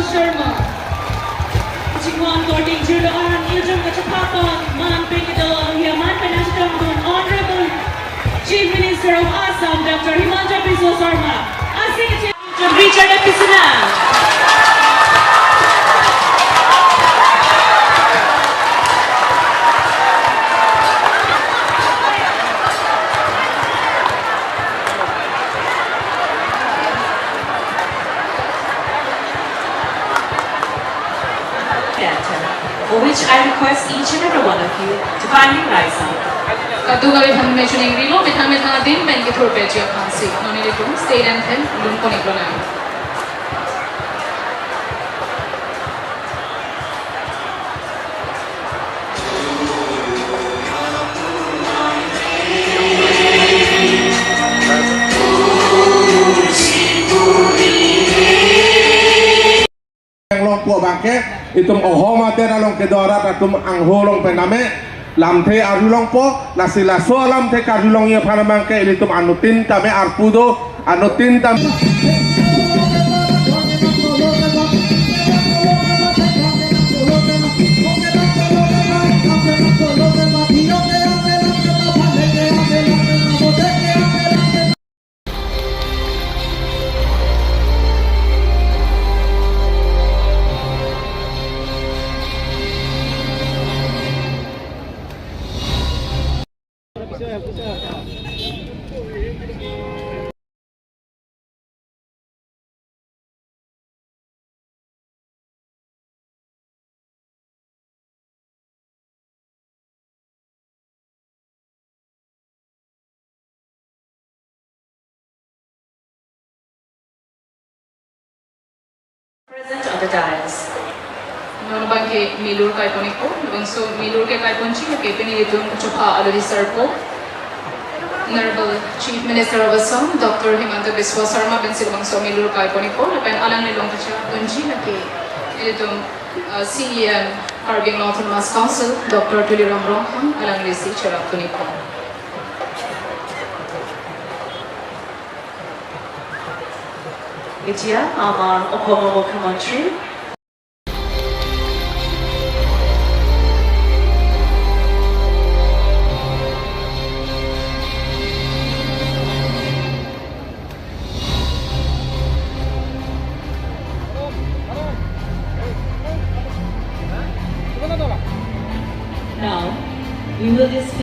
Sarma. Jingwan Korting Julaan, Iljum Kachapapon, Man Pingidol, Yaman Penastamdun, Honorable Chief Minister of Assam, Dr. Himanta Biswa Sarma. Asing Richard Episina. For which I request each and every one of you to kindly rise up. Kaduga bithang mentioning rilo bithang bithang din ben ke thor peji aphansi noni le tum state anthem lum ko niklona. Itum ohong mate along kedora tatum angholong pename lamthe arulong po nasila so lamthe karulong ye phanamang ke ilitum anutin tame arpudo anutin tam Present on the dais. Nonobang ke milur kai poniko, bangso milur ke kai ponchi ke pini itum chopa already serpo. Honorable Chief Minister of Assam, Dr. Himanta Biswa Sarma bensil bangso milur kai poniko, lepen alang nilong kacha ponchi ke itum CEM Carving Autonomous Council, Dr. Tuliram Ronghang alang lisi charap poniko. Bidya Amar Okomo Mukhyamantree. Now, we will discuss.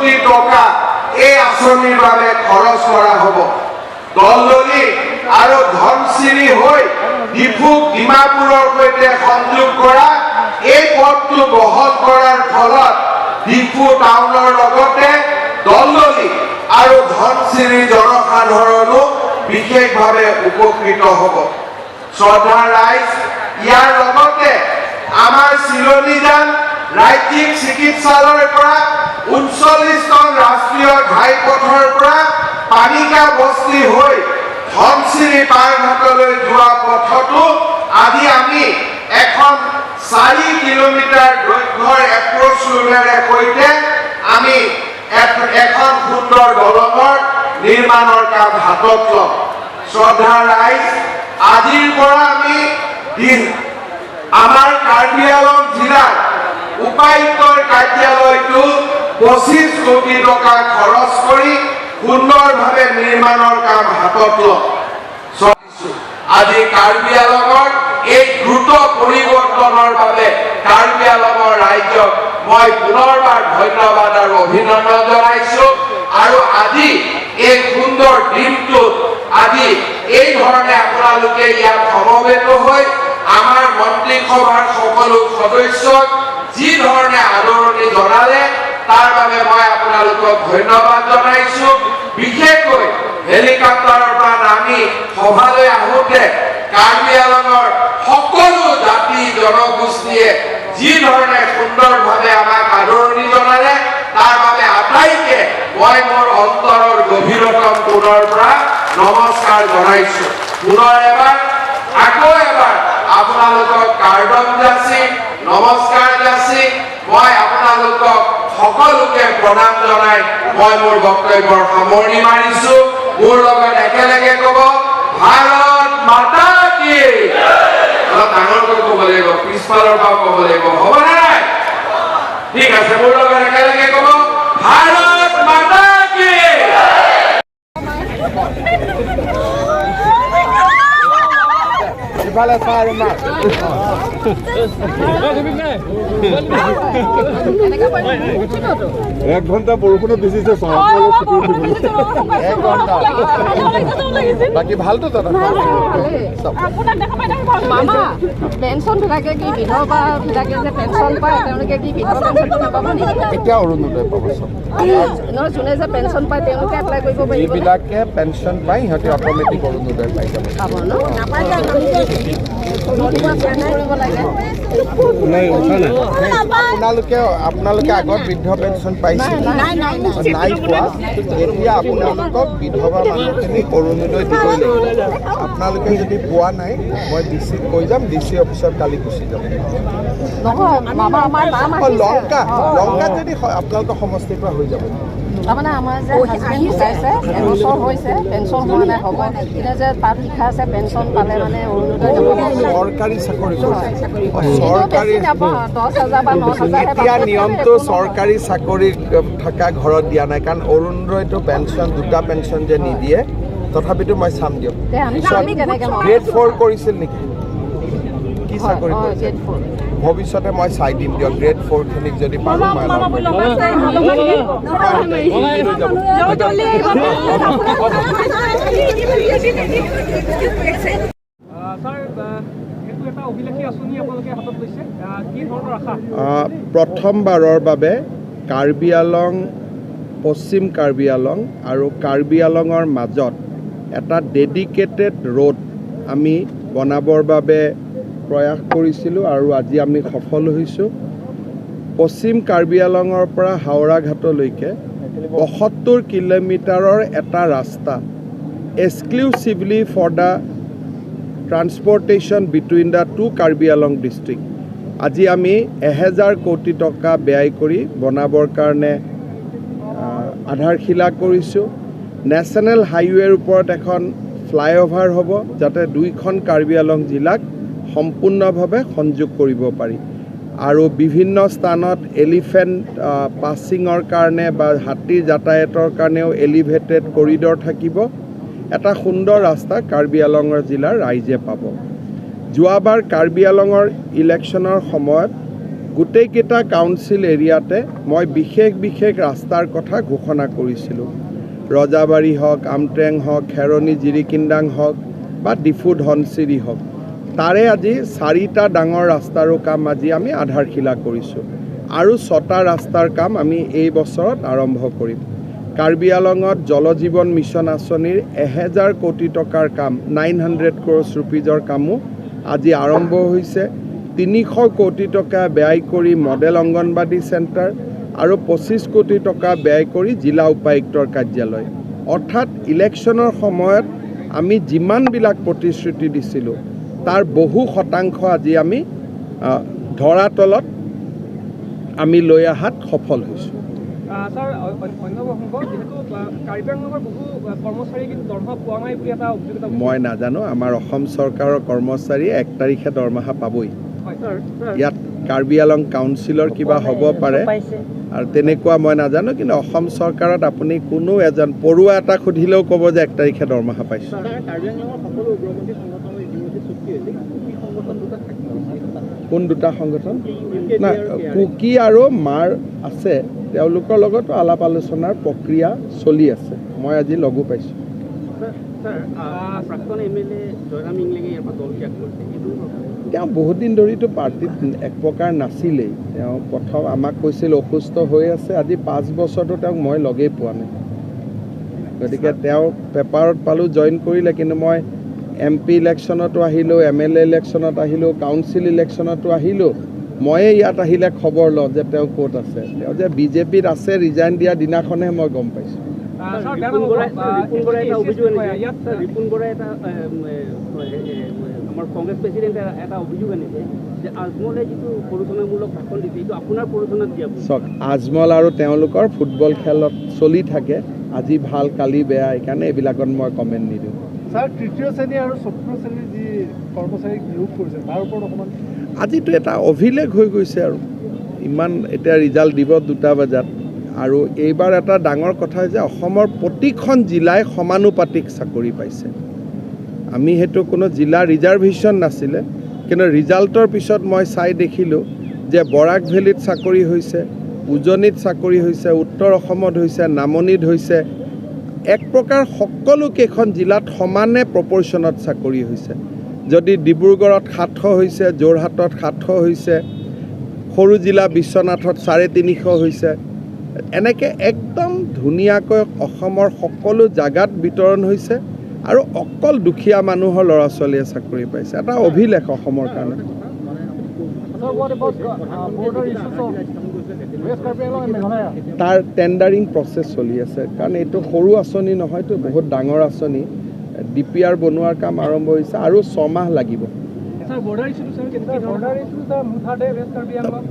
কোটি টকা এই আঁচনিৰ বাবে খৰচ কৰা হ'ব দলদলি আৰু ধনচিৰি হৈ ডিফুক ডিমাপুৰৰ সৈতে সংযোগ কৰা এই পথটো বহল কৰাৰ ফলত ডিফু টাউনৰ লগতে দলদলি আৰু ধনচিৰি জনসাধাৰণো বিশেষভাৱে উপকৃত হ'ব শ্ৰদ্ধা ৰাইজ ইয়াৰ লগতে আমাৰ চিলনীজান ৰাজ্যিক চিকিৎসালয়ৰ পৰা 39খন ৰাষ্ট্ৰীয় ঘাইপথৰ পৰা পানিকা বস্তি হৈ ধনচিৰি পাৰঘাটলৈ যোৱা পথটো আজি আমি এখন 4 কিলোমিটাৰ দৈৰ্ঘ্যৰ এপ্ৰ'চ ৰোডেৰে সৈতে আমি এখন সুন্দৰ দলঙৰ নিৰ্মাণৰ কাম হাতত ল'ম শ্ৰদ্ধা ৰাইজ আজিৰ পৰা আমি আমাৰ কাৰ্বি আংলং জিলাৰ উপায়ুক্তৰ কাৰ্যালয়টো 25 কোটি টকা খৰচ কৰি সুন্দৰভাৱে নিৰ্মাণৰ কাম হাতত ল'ম আজি কাৰ্বি আংলঙৰ এই দ্ৰুত পৰিৱৰ্তনৰ বাবে কাৰ্বি আংলঙৰ ৰাজ্যক মই পুনৰবাৰ ধন্যবাদ আৰু অভিনন্দন জনাইছো আৰু আজি এই সুন্দৰ দিনটোত আজি এই ধৰণে আপোনালোকে ইয়াত সমবেত হৈ আমাৰ মন্ত্ৰীসভাৰ সকলো সদস্যক যি ধৰণে আদৰণি জনালে তাৰ বাবে মই আপোনালোকক ধন্যবাদ জনাইছো বিশেষকৈ হেলিকপ্টাৰৰ পৰা নামি সভালৈ আহোঁতে কাৰ্বি আংলঙৰ সকলো জাতি জনগোষ্ঠীয়ে যি ধৰণে সুন্দৰভাৱে আমাক আদৰণি জনালে তাৰ বাবে আটাইকে মই মোৰ অন্তৰৰ গভীৰতম কোণৰ পৰা নমস্কাৰ জনাইছো পুনৰ এবাৰ আকৌ এবাৰ আপোনালোকক কাৰ্ডম যাচি নমস্কাৰ যাচি মই আপোনালোকক সকলোকে প্ৰণাম জনাই মই মোৰ বক্তব্যৰ সামৰণি মাৰিছো মোৰ লগত একেলগে ক'ব ভাৰত মাতা কি অলপ ডাঙৰকৈ ক'ব লাগিব পিছফালৰ পৰা ক'ব লাগিব হ'ব নাই ঠিক আছে মোৰ লগত একেলগে ক'ব ভাৰত মাতা কি ইফালে চাই আৰু না 1 ঘণ্টা বৰষুণত ভিজিছে বাকী ভালতো মামা পেঞ্চন বিলাকে কি বিধৱা বিলাকে যে পেঞ্চন পায় তেওঁলোকে কি বিধৱা পেঞ্চনটো নাপাব নেকি এতিয়া অৰুণোদয় পাব যোনে যে পেঞ্চন পায় তেওঁলোকে এপ্লাই কৰিব পাৰিব যিবিলাকে পেঞ্চন পায় সিহঁতে অট'মেটিক অৰুণোদয় পাই যাব পাব ন নাপায় আপোনালোকে আগত বৃদ্ধ পেঞ্চন পাইছিল নাই পোৱা এতিয়া আপোনালোকক বিধৱা মানুহখিনিক অৰুণোদয় দিবই লাগিব আপোনালোকে যদি পোৱা নাই মই ডিচিক কৈ যাম ডিচি অফিচত কালি গুচি যাম লংকাত যদি আপোনালোকৰ সমষ্টিৰ পৰা হৈ যাব তাৰমানে আমাৰ যে হাজবেণ্ড ঢুকাইছে এবছৰ হৈছে পেঞ্চন হোৱা নাই হ'ব এতিয়া যে তাত লিখা আছে পেঞ্চন পালে মানে অৰুণোদয় চৰকাৰী চাকৰি চৰকাৰী 10,000 বা 9,000 এতিয়া নিয়মটো চৰকাৰী চাকৰি থকা ঘৰত দিয়া নাই কাৰণ অৰুণোদয়টো পেঞ্চন দুটা পেঞ্চন যে নিদিয়ে তথাপিতো মই চাম দিয়ক গ্ৰেড 4 কৰিছিল নেকি কি চাকৰি কৰিছিল ভৱিষ্যতে মই চাই দিম দিয়ক গ্ৰেড 4 খিনিক যদি পাৰোঁ প্ৰথমবাৰৰ বাবে কাৰ্বি আংলং পশ্চিম কাৰ্বি আংলং আৰু কাৰ্বি আংলঙৰ মাজত এটা ডেডিকেটেড ৰোড আমি বনাবৰ বাবে প্ৰয়াস কৰিছিলোঁ আৰু আজি আমি সফল হৈছোঁ পশ্চিম কাৰ্বি আংলঙৰ পৰা হাওৰা ঘাটলৈকে 75 কিলোমিটাৰৰ এটা ৰাস্তা exclusively for the transportation between the two Karbi Anglong district আজি আমি 1000 কোটি টকা ব্যয় কৰি বনাবৰ কাৰণে আধাৰশিলা কৰিছোঁ নেশ্যনেল হাইৱেৰ ওপৰত এখন ফ্লাইঅভাৰ হ'ব যাতে দুইখন কাৰ্বি আংলং জিলাক সম্পূৰ্ণভাৱে সংযোগ কৰিব পাৰি আৰু বিভিন্ন স্থানত এলিফেণ্ট পাছিঙৰ কাৰণে বা হাতীৰ যাতায়াতৰ কাৰণেও এলিভেটেড কৰিডৰ থাকিব এটা সুন্দৰ ৰাস্তা কাৰ্বি আংলঙৰ জিলাৰ ৰাইজে পাব যোৱাবাৰ কাৰ্বি আংলঙৰ ইলেকশ্যনৰ সময়ত গোটেইকেইটা কাউন্সিল এৰিয়াতে মই বিশেষ ৰাস্তাৰ কথা ঘোষণা কৰিছিলোঁ ৰজাবাৰী হওক আমট্ৰেং হওক খেৰণি জিৰিকিন্দাং হওক বা ডিফু ধনচিৰি হওক তাৰে আজি 4টা ডাঙৰ ৰাস্তাৰো কাম আজি আমি আধাৰশিলা কৰিছোঁ আৰু 6টা ৰাস্তাৰ কাম আমি এই বছৰত আৰম্ভ কৰিম কাৰ্বি আলঙত জলজীৱন মিছন আঁচনিৰ 1000 কোটি টকাৰ কাম 900 crores rupeesৰ কামো আজি আৰম্ভ হৈছে 300 কোটি টকা ব্যয় কৰি মডেল অংগনবাদী চেণ্টাৰ আৰু 25 কোটি টকা ব্যয় কৰি জিলা উপায়ুক্তৰ কাৰ্যালয় অৰ্থাৎ ইলেকশ্যনৰ সময়ত আমি যিমানবিলাক প্ৰতিশ্ৰুতি দিছিলোঁ তাৰ বহু শতাংশ আজি আমি ধৰাতলত আমি লৈ অহাত সফল হৈছোঁ স্যাৰ অন্যব যেহেতু কাৰ্বি আংলঙৰ বহু কৰ্মচাৰী কিন্তু দৰমহা পোৱা নাই বুলি এটা অভিযোগ মই নাজানো আমাৰ অসম চৰকাৰৰ কৰ্মচাৰী 1 তাৰিখে দৰমহা পাবই ইয়াত কাৰ্বি আলং কাউন্সিলৰ কিবা হ'ব পাৰে আৰু তেনেকুৱা মই নাজানো কিন্তু অসম চৰকাৰত আপুনি কোনো এজন পৰুৱা এটা সুধিলেও ক'ব যে 1 তাৰিখে দৰমহা পাইছোঁ কাৰ্বি আংলঙৰ সকলো উগ্ৰপন্থী সংগঠনৰ ইতিমধ্যে চুক্তি হৈছে সংগঠন দুটা থাকিব কোন দুটা সংগঠন না কুকি আৰু মাৰ আছে তেওঁলোকৰ লগত আলাপ আলোচনাৰ প্ৰক্ৰিয়া চলি আছে মই আজি লগো পাইছোঁ প্ৰাক্তন MLA জয়ৰাম ইংলেঙে ইয়াৰ পৰা দল ত্যাগ কৰিছে তেওঁ বহুত দিন ধৰিতো পাৰ্টিত এক প্ৰকাৰ নাছিলেই তেওঁ প্ৰথম আমাক কৈছিল অসুস্থ হৈ আছে আজি 5 বছৰতো তেওঁক মই লগেই পোৱা নাই গতিকে তেওঁ পেপাৰত পালোঁ জইন কৰিলে কিন্তু মই MP ইলেকশ্যনতো আহিলোঁ MLA ইলেকশ্যনত আহিলোঁ কাউন্সিল ইলেকশ্যনতো আহিলোঁ ময়ে ইয়াত আহিলে খবৰ লওঁ যে তেওঁ ক'ত আছে তেওঁ যে বিজেপিত আছে ৰিজাইন দিয়া দিনাখনহে মই গম পাইছোঁ আমাৰ কংগ্ৰেছ প্ৰেচিডেণ্টে এটা অভিযোগ আনিছে যে আজমলে যিটো প্ৰৰোচনামূলক ভাষণ দিছে এইটো আপোনাৰ প্ৰৰোচনাত দিয়া চাওক আজমল আৰু তেওঁলোকৰ ফুটবল খেলত চলি থাকে আজি ভাল কালি বেয়া এইকাৰণে এইবিলাকত মই কমেণ্ট নিদিওঁ স্যাৰ তৃতীয় শ্ৰেণী আৰু চতুৰ্থ শ্ৰেণীৰ যি কৰ্মচাৰীক নিয়োগ কৰিছে তাৰ ওপৰত অকণমান আজিতো এটা অভিলেখ হৈ গৈছে আৰু ইমান এতিয়া ৰিজাল্ট দিব 2টা বজাত আৰু এইবাৰ এটা ডাঙৰ কথা যে অসমৰ প্ৰতিখন জিলাই সমানুপাতিক চাকৰি পাইছে আমি হেতু কোনো জিলা ৰিজাৰ্ভেশ্যন নাছিলে কিন্তু ৰিজাল্টৰ পিছত মই চাই দেখিলোঁ যে বৰাক ভেলীত চাকৰি হৈছে উজনিত চাকৰি হৈছে উত্তৰ অসমত হৈছে নামনিত হৈছে এক প্ৰকাৰ সকলো কেইখন জিলাত সমানে প্ৰপৰ্চনত চাকৰি হৈছে যদি ডিব্ৰুগড়ত 700 হৈছে যোৰহাটত 700 হৈছে সৰু জিলা বিশ্বনাথত 350 হৈছে এনেকৈ একদম ধুনীয়াকৈ অসমৰ সকলো জাগাত বিতৰণ হৈছে আৰু অকল দুখীয়া মানুহৰ ল'ৰা ছোৱালীয়ে চাকৰি পাইছে এটা অভিলেখ অসমৰ কাৰণে তাৰ টেণ্ডাৰিং প্ৰচেছ চলি আছে কাৰণ এইটো সৰু আঁচনি নহয়তো বহুত ডাঙৰ আঁচনি DPR বনোৱাৰ কাম আৰম্ভ হৈছে আৰু 6 মাহ লাগিব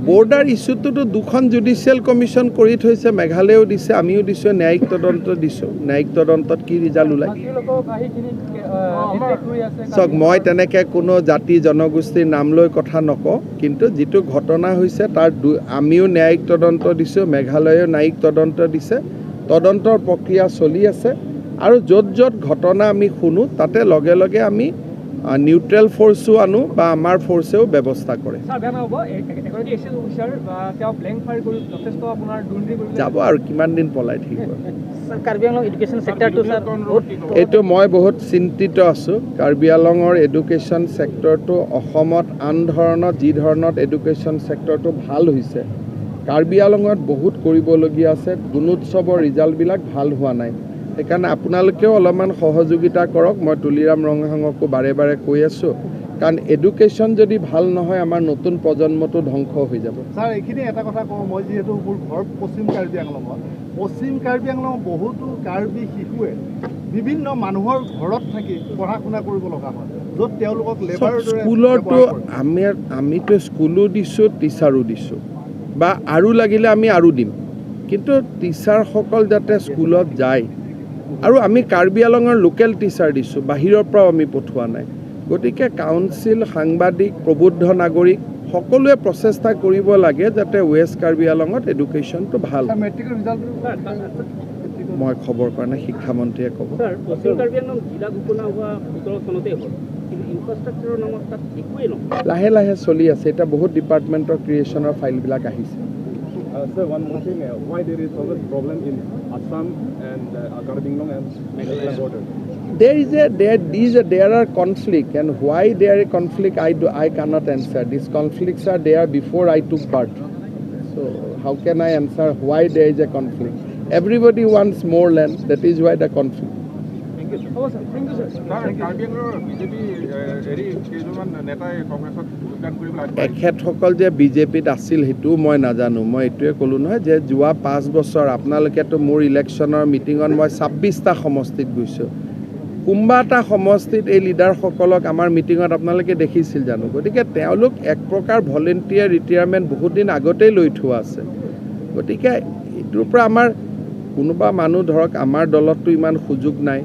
বৰ্ডাৰ ইছ্যুটোতো 2খন জুডিচিয়েল কমিশ্যন কৰি থৈছে মেঘালয়েও দিছে আমিও দিছোঁ ন্যায়িক তদন্ত দিছোঁ ন্যায়িক তদন্তত কি ৰিজাল্ট ওলায় চাওক মই তেনেকৈ কোনো জাতি জনগোষ্ঠীৰ নাম লৈ কথা নকওঁ কিন্তু যিটো ঘটনা হৈছে তাৰ আমিও ন্যায়িক তদন্ত দিছোঁ মেঘালয়েও ন্যায়িক তদন্ত দিছে তদন্তৰ প্ৰক্ৰিয়া চলি আছে আৰু য'ত য'ত ঘটনা আমি শুনো তাতে লগে লগে আমি নিউট্ৰেল ফ'ৰ্চো আনো বা আমাৰ ফ'ৰ্চেও ব্যৱস্থা কৰে যাব আৰু কিমান দিন পলাই থাকিব এইটো মই বহুত চিন্তিত আছোঁ কাৰ্বি আংলঙৰ এডুকেশ্যন ছেক্টৰটো অসমত আন ধৰণত যি ধৰণত এডুকেশ্যন ছেক্টৰটো ভাল হৈছে কাৰ্বি আংলঙত বহুত কৰিবলগীয়া আছে গুণোৎসৱৰ ৰিজাল্টবিলাক ভাল হোৱা নাই সেইকাৰণে আপোনালোকেও অলপমান সহযোগিতা কৰক মই তুলিৰাম ৰংহাঙকো বাৰে বাৰে কৈ আছোঁ কাৰণ এডুকেশ্যন যদি ভাল নহয় আমাৰ নতুন প্ৰজন্মটো ধ্বংস হৈ যাব স্যাৰ এইখিনি এটা কথা কওঁ মই যিহেতু মোৰ ঘৰ পশ্চিম কাৰ্বি আংলঙত বহুতো কাৰ্বি শিশুৱে বিভিন্ন মানুহৰ ঘৰত থাকি পঢ়া শুনা কৰিব লগা হয় য'ত তেওঁলোকক লেবাৰৰ দৰে স্কুলৰটো আমিতো স্কুলো দিছোঁ টিচাৰো দিছোঁ বা আৰু লাগিলে আমি আৰু দিম কিন্তু টিচাৰসকল যাতে স্কুলত যায় আৰু আমি কাৰ্বি আংলঙৰ লোকেল টিচাৰ দিছোঁ বাহিৰৰ পৰাও আমি পঠোৱা নাই গতিকে কাউন্সিল সাংবাদিক প্ৰবুদ্ধ নাগৰিক সকলোৱে প্ৰচেষ্টা কৰিব লাগে যাতে ৱেষ্ট কাৰ্বি আংলঙত এডুকেশ্যনটো ভাল মই খবৰ কাৰণে শিক্ষামন্ত্ৰীয়ে ক'ব লাহে লাহে চলি আছে এটা বহুত ডিপাৰ্টমেণ্টৰ ক্ৰিয়েশ্যনৰ ফাইলবিলাক আহিছে Sir, one more thing, why there is always problem in Assam and Karbi-Anglong and Meghalaya border? There are conflict, and why there is conflict I cannot answer. These conflicts are there before I took part. So how can I answer why there is a conflict? Everybody wants more land. That is why the conflict. Thank you. Oh, sir. Thank you, sir. Karbi-Anglong BJP কেইজনমান নেতাই কংগ্ৰেছত যোগদান কৰিবলৈ আগবাঢ়িছে এখেতসকল যে বিজেপিত আছিল সেইটোও মই নাজানো মই এইটোৱে ক'লোঁ নহয় যে যোৱা 5 বছৰ আপোনালোকেতো মোৰ ইলেকশ্যনৰ মিটিঙত মই 26টা সমষ্টিত গৈছোঁ কোনোবা এটা সমষ্টিত এই লিডাৰসকলক আমাৰ মিটিঙত আপোনালোকে দেখিছিল জানো গতিকে তেওঁলোক এক প্ৰকাৰ ভলেণ্টিয়াৰ ৰিটায়াৰমেণ্ট বহুত দিন আগতেই লৈ থোৱা আছে গতিকে এইটোৰ পৰা আমাৰ কোনোবা মানুহ ধৰক আমাৰ দলততো ইমান সুযোগ নাই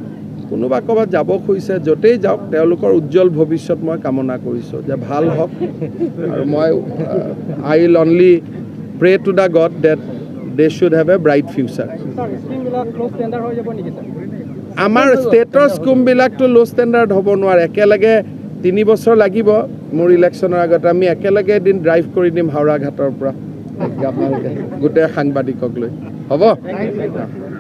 কোনোবা ক'ৰবাত যাব খুজিছে য'তেই যাওক তেওঁলোকৰ উজ্জ্বল ভৱিষ্যত মই কামনা কৰিছোঁ যে ভাল হওক আৰু মই I will only pray to the god that they should have a bright future আমাৰ ষ্টেটৰ স্কিমবিলাকতো ল' ষ্টেণ্ডাৰ্ড হ'ব নোৱাৰে একেলগে 3 বছৰ লাগিব মোৰ ইলেকশ্যনৰ আগত আমি একেলগে এদিন ড্ৰাইভ কৰি দিম হাওৰা ঘাটৰ পৰা আপোনালোকে গোটেই সাংবাদিকক লৈ হ'ব